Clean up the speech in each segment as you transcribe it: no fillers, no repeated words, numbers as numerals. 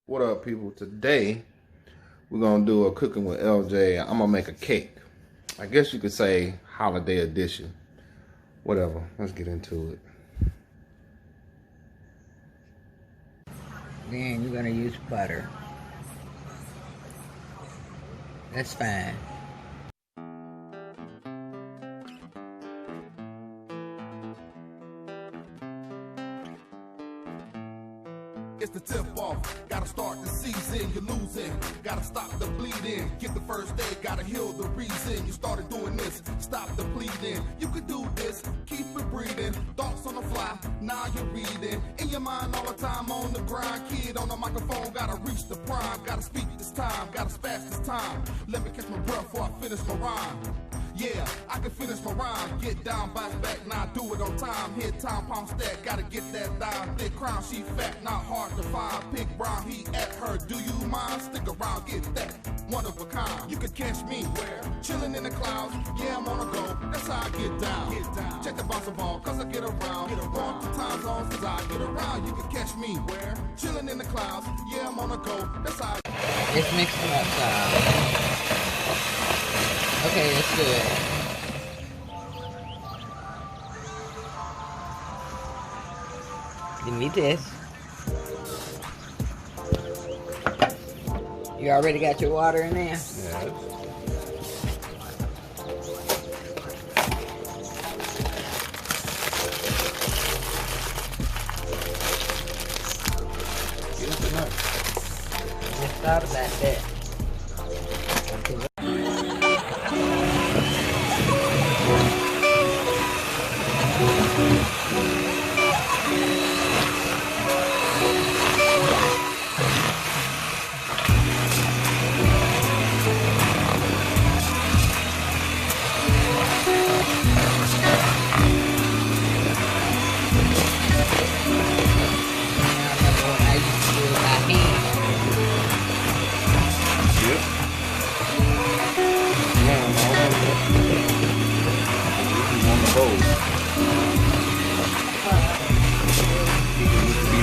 What up, people? Today we're gonna do a cooking with LJ. I'm gonna make a cake. I guess you could say holiday edition. Whatever. Let's get into it. Then you're gonna use butter. That's fine. It's the tip off, gotta start the season, you're losing, gotta stop the bleeding, get the first aid, gotta heal the reason, you started doing this, stop the bleeding, you could do this, keep it breathing, thoughts on the fly, now you're reading, in your mind all the time on the grind, kid on the microphone, gotta reach the prime, gotta speak this time, gotta spaz this time, let me catch my breath before I finish my rhyme. Yeah, I can finish my rhyme, get down, bounce back, now do it on time, hit time, pound stack, gotta get that thigh, thick crown, she fat, not hard to find, pick brown, he at her, do you mind, stick around, get that, one of a kind, you could catch me, where, chilling in the clouds, yeah, I'm on a go, that's how I get down, check the bouncer ball, cause I get around, walk the time zones, cause I get around, you can catch me, where, chilling in the clouds, yeah, I'm on a go, that's how I Let's mix them up, child. Okay, that's good. Give me this. You already got your water in there? Yes. Just thought about that.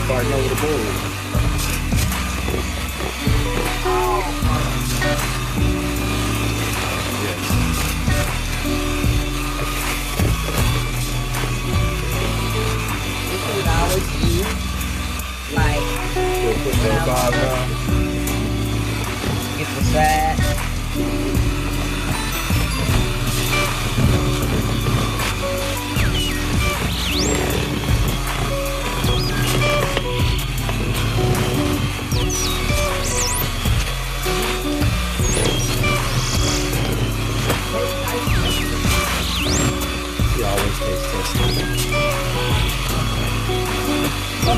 Fighting over the board. This would always be like get the side. I'm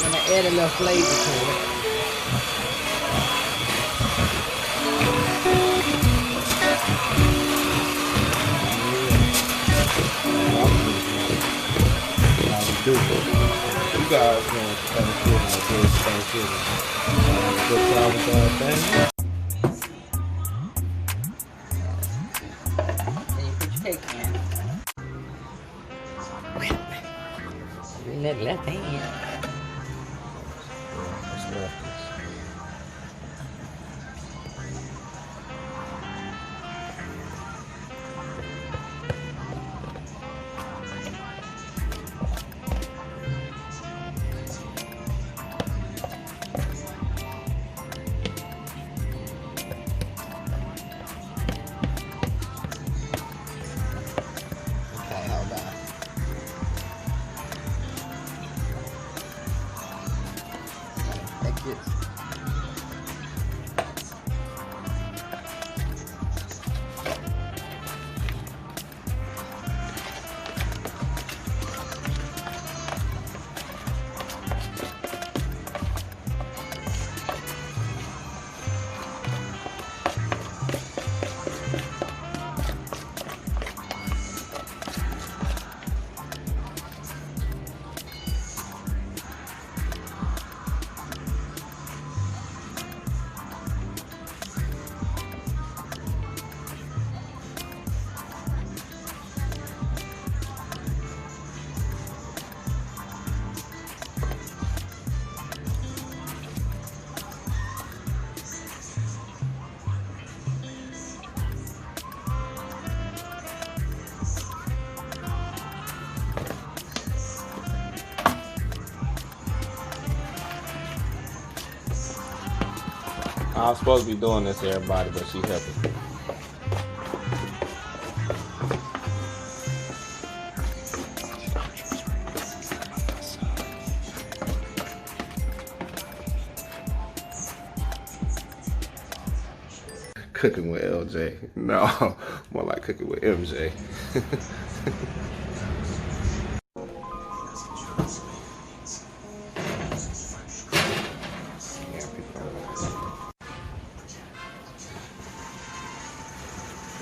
gonna add a little flavor to it. You guys know Thanksgiving. Good time with that thing. Then you put your cake in. In that left hand. Okay, hold on. Like this. I was supposed to be doing this to everybody, but she helping. Cooking with LJ. No, more like cooking with MJ.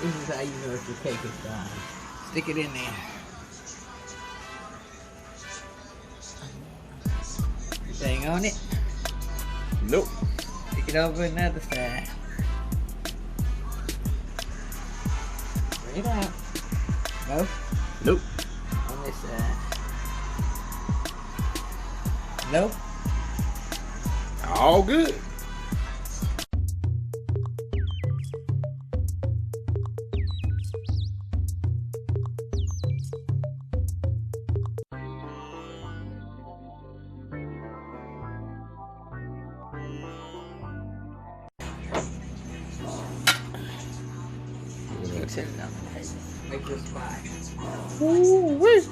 This is how you know if your cake is done. Stick it in there. Anything on it? Nope. Stick it over another side. Bring it out. No? Nope. On this side. Nope. All good. Set it on the table. Make your spot. Ooh-wee.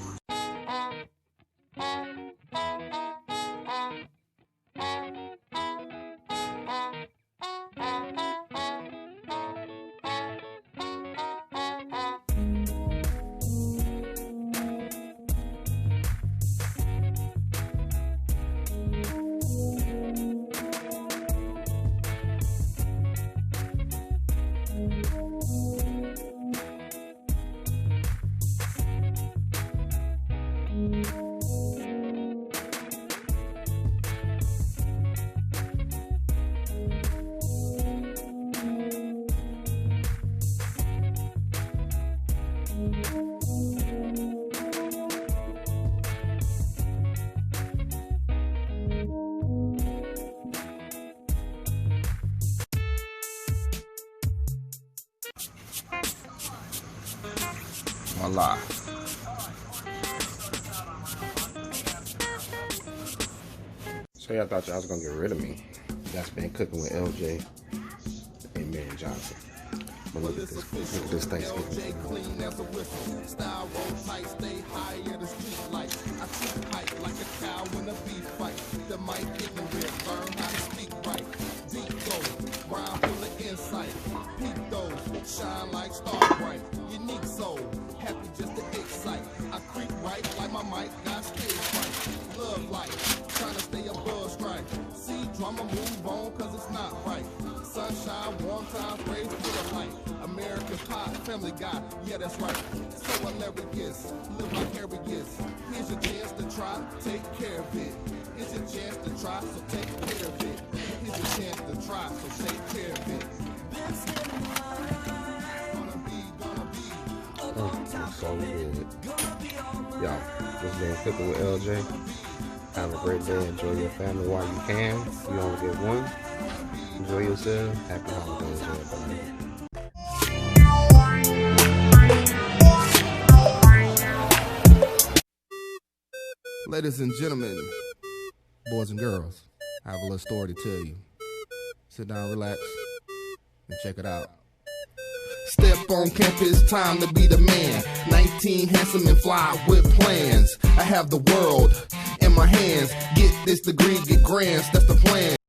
Voila. So y'all thought y'all was gonna get rid of me. That's been cooking with LJ and Mary Johnson. But look at this Thanksgiving. Style roll tight, stay high in the street light. I treat hype like a cow in a beef fight. The mic ignorant, learn how to speak right. Deep gold, rhyme full of insight. Peep those, shine like star bright. Unique soul, happy just to excite. I creep right like my mic got stage fright. Love life, trying to stay above strife. See drama move on cause it's not right. Sunshine, warm time, praise for the light. American pop, family guy, yeah that's right. So hilarious, live vicarious. Here's your chance to try, take care of it. Here's your chance to try, so take care of it. Here's your chance to try, so take care of it. This gonna be So good. Y'all, this been cooking with LJ. Have a great day. Enjoy your family while you can. You only get one. Enjoy yourself. Happy holidays, everybody. Ladies and gentlemen, boys and girls, I have a little story to tell you. Sit down, relax, and check it out. Step on campus, time to be the man. 19, handsome and fly with plans. I have the world in my hands. Get this degree, get grants, that's the plan.